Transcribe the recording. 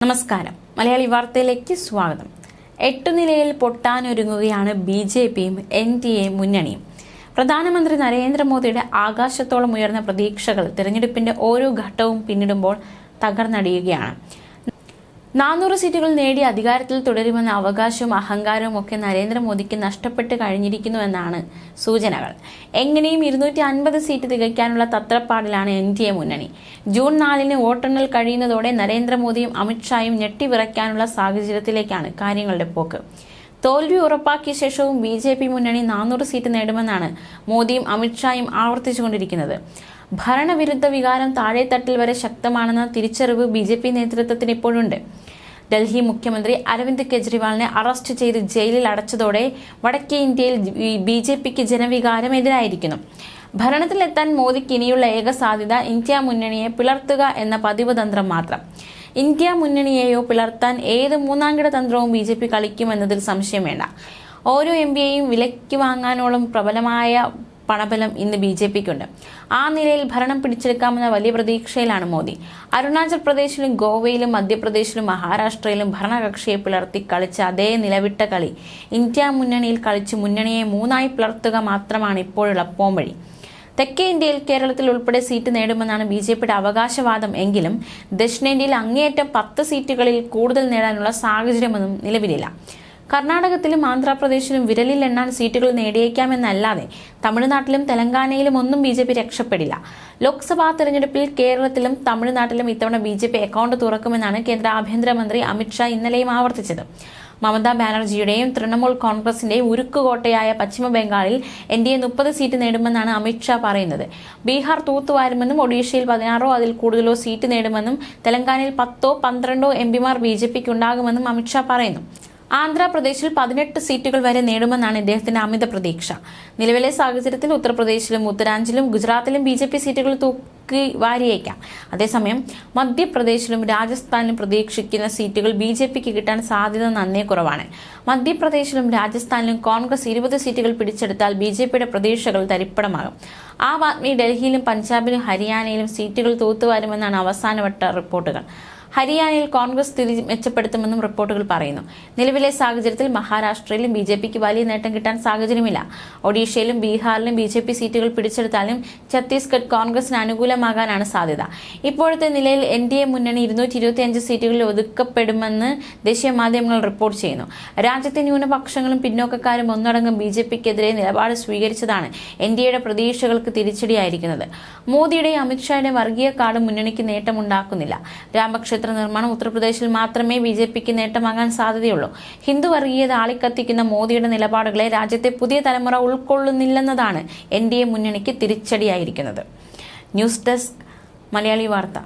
നമസ്കാരം. മലയാളി വാർത്തയിലേക്ക് സ്വാഗതം. 8 നിലയിൽ പൊട്ടാനൊരുങ്ങുകയാണ് ബി.ജെ.പിയും എൻ.ഡി.എ മുന്നണിയും. പ്രധാനമന്ത്രി നരേന്ദ്രമോദിയുടെ ആകാശത്തോളം ഉയർന്ന പ്രതീക്ഷകൾ തിരഞ്ഞെടുപ്പിന്റെ ഓരോ ഘട്ടവും പിന്നിടുമ്പോൾ തകർന്നടിയുകയാണ്. 400 സീറ്റുകൾ നേടി അധികാരത്തിൽ തുടരുമെന്ന അവകാശവും അഹങ്കാരവും ഒക്കെ നരേന്ദ്രമോദിക്ക് നഷ്ടപ്പെട്ട് കഴിഞ്ഞിരിക്കുന്നുവെന്നാണ് സൂചനകൾ. എങ്ങനെയും 250 സീറ്റ് തികയ്ക്കാനുള്ള തത്രപ്പാടിലാണ് എൻ.ഡി.എ മുന്നണി. ജൂൺ 4-ന് വോട്ടെണ്ണൽ കഴിയുന്നതോടെ നരേന്ദ്രമോദിയും അമിത്ഷായും ഞെട്ടിവിറയ്ക്കാനുള്ള സാഹചര്യത്തിലേക്കാണ് കാര്യങ്ങളുടെ പോക്ക്. തോൽവി ഉറപ്പാക്കിയ ശേഷവും ബി.ജെ.പി മുന്നണി 400 സീറ്റ് നേടുമെന്നാണ് മോദിയും അമിത്ഷായും ആവർത്തിച്ചുകൊണ്ടിരിക്കുന്നത്. ഭരണവിരുദ്ധ വികാരം താഴെത്തട്ടിൽ വരെ ശക്തമാണെന്ന തിരിച്ചറിവ് ബി.ജെ.പി നേതൃത്വത്തിന് ഇപ്പോഴുണ്ട്. ഡൽഹി മുഖ്യമന്ത്രി അരവിന്ദ് കെജ്രിവാളിനെ അറസ്റ്റ് ചെയ്ത് ജയിലിൽ അടച്ചതോടെ വടക്കേ ഇന്ത്യയിൽ ബി.ജെ.പിക്ക് ജനവികാരം എതിരായിരിക്കുന്നു. ഭരണത്തിലെത്താൻ മോദിക്ക് ഇനിയുള്ള ഏക സാധ്യത ഇന്ത്യ മുന്നണിയെ പിളർത്തുക എന്ന പതിവ് തന്ത്രം മാത്രം. ഇന്ത്യ മുന്നണിയെയോ പിളർത്താൻ ഏത് മൂന്നാംകിട തന്ത്രവും ബി.ജെ.പി കളിക്കുമെന്നതിൽ സംശയം വേണ്ട. ഓരോ എം.പിയെയും വിലയ്ക്ക് വാങ്ങാനോളം പ്രബലമായ പണബലം ഇന്ന് ബി.ജെ.പിക്കുണ്ട്. ആ നിലയിൽ ഭരണം പിടിച്ചെടുക്കാമെന്ന വലിയ പ്രതീക്ഷയിലാണ് മോദി. അരുണാചൽ പ്രദേശിലും ഗോവയിലും മധ്യപ്രദേശിലും മഹാരാഷ്ട്രയിലും ഭരണകക്ഷിയെ പിളർത്തി കളിച്ച അതേ നിലവിട്ട കളി ഇന്ത്യ മുന്നണിയിൽ കളിച്ച് മുന്നണിയെ മൂന്നായി പിളർത്തുക മാത്രമാണ് ഇപ്പോഴുള്ള പോംവഴി. തെക്കേ ഇന്ത്യയിൽ കേരളത്തിൽ ഉൾപ്പെടെ സീറ്റ് നേടുമെന്നാണ് ബി.ജെ.പിയുടെ അവകാശവാദം എങ്കിലും ദക്ഷിണേന്ത്യയിൽ അങ്ങേയറ്റം 10 സീറ്റുകളിൽ കൂടുതൽ നേടാനുള്ള സാഹചര്യമൊന്നും നിലവിലില്ല. കർണാടകത്തിലും ആന്ധ്രാപ്രദേശിലും വിരലിൽ എണ്ണാൻ സീറ്റുകൾ നേടിയേക്കാമെന്നല്ലാതെ തമിഴ്നാട്ടിലും തെലങ്കാനയിലും ഒന്നും ബി.ജെ.പി രക്ഷപ്പെടില്ല. ലോക്സഭാ തെരഞ്ഞെടുപ്പിൽ കേരളത്തിലും തമിഴ്നാട്ടിലും ഇത്തവണ ബി.ജെ.പി അക്കൗണ്ട് തുറക്കുമെന്നാണ് കേന്ദ്ര ആഭ്യന്തരമന്ത്രി അമിത്ഷാ ഇന്നലെയും ആവർത്തിച്ചത്. മമതാ ബാനർജിയുടെയും തൃണമൂൽ കോൺഗ്രസിന്റെയും ഉരുക്കുകോട്ടയായ പശ്ചിമ ബംഗാളിൽ എൻ.ഡി.എ 30 സീറ്റ് നേടുമെന്നാണ് അമിത്ഷാ പറയുന്നത്. ബീഹാർ തൂത്തുവാരുമെന്നും ഒഡീഷയിൽ 16 അതിൽ കൂടുതലോ സീറ്റ് നേടുമെന്നും തെലങ്കാനയിൽ 10-12 എം.പിമാർ ബി.ജെ.പിക്ക് ഉണ്ടാകുമെന്നും അമിത്ഷാ പറയുന്നു. ആന്ധ്രാപ്രദേശിൽ 18 സീറ്റുകൾ വരെ നേടുമെന്നാണ് ഇദ്ദേഹത്തിന്റെ അമിത പ്രതീക്ഷ. നിലവിലെ സാഹചര്യത്തിൽ ഉത്തർപ്രദേശിലും ഉത്തരാഞ്ചലും ഗുജറാത്തിലും ബി.ജെ.പി സീറ്റുകൾ തൂക്കി വാരിയേക്കാം. അതേസമയം മധ്യപ്രദേശിലും രാജസ്ഥാനിലും പ്രതീക്ഷിക്കുന്ന സീറ്റുകൾ ബി.ജെ.പിക്ക് കിട്ടാൻ സാധ്യത നന്നേ കുറവാണ്. മധ്യപ്രദേശിലും രാജസ്ഥാനിലും കോൺഗ്രസ് 20 സീറ്റുകൾ പിടിച്ചെടുത്താൽ ബി.ജെ.പിയുടെ പ്രതീക്ഷകൾ തരിപ്പണമാകും. ആം ആദ്മി ഡൽഹിയിലും പഞ്ചാബിലും ഹരിയാനയിലും സീറ്റുകൾ തൂത്തുവാരുമെന്നാണ് അവസാനവട്ട റിപ്പോർട്ടുകൾ. ഹരിയാനയിൽ കോൺഗ്രസ് സ്ഥിതി മെച്ചപ്പെടുത്തുമെന്നും റിപ്പോർട്ടുകൾ പറയുന്നു. നിലവിലെ സാഹചര്യത്തിൽ മഹാരാഷ്ട്രയിലും ബി.ജെ.പിക്ക് വലിയ നേട്ടം കിട്ടാൻ സാഹചര്യമില്ല. ഒഡീഷയിലും ബീഹാറിലും ബി.ജെ.പി സീറ്റുകൾ പിടിച്ചെടുത്താലും ഛത്തീസ്ഗഡ് കോൺഗ്രസിന് അനുകൂലമാകാനാണ് സാധ്യത. ഇപ്പോഴത്തെ നിലയിൽ എൻ.ഡി.എ മുന്നണി 225 സീറ്റുകളിൽ ഒതുക്കപ്പെടുമെന്ന് ദേശീയ മാധ്യമങ്ങൾ റിപ്പോർട്ട് ചെയ്യുന്നു. രാജ്യത്തെ ന്യൂനപക്ഷങ്ങളും പിന്നോക്കക്കാരും ഒന്നടങ്കം ബി.ജെ.പിക്കെതിരെ നിലപാട് സ്വീകരിച്ചതാണ് എൻ.ഡി.എയുടെ പ്രതീക്ഷകൾക്ക് തിരിച്ചടിയായിരിക്കുന്നത്. മോദിയുടെയും അമിത്ഷായുടെയും വർഗീയ കാർഡ് മുന്നണിക്ക് നേട്ടമുണ്ടാക്കുന്നില്ല. രാമക്ഷേത്ര നിർമ്മാണം ഉത്തർപ്രദേശിൽ മാത്രമേ ബി.ജെ.പിക്ക് നേട്ടമാകാൻ സാധ്യതയുള്ളൂ. ഹിന്ദു വർഗീയത ആളിക്കത്തിക്കുന്ന മോദിയുടെ നിലപാടുകളെ രാജ്യത്തെ പുതിയ തലമുറ ഉൾക്കൊള്ളുന്നില്ലെന്നതാണ് എൻ.ഡി.എ മുന്നണിക്ക് തിരിച്ചടിയായിരിക്കുന്നത്. ന്യൂസ് ഡെസ്ക് മലയാളി വാർത്ത.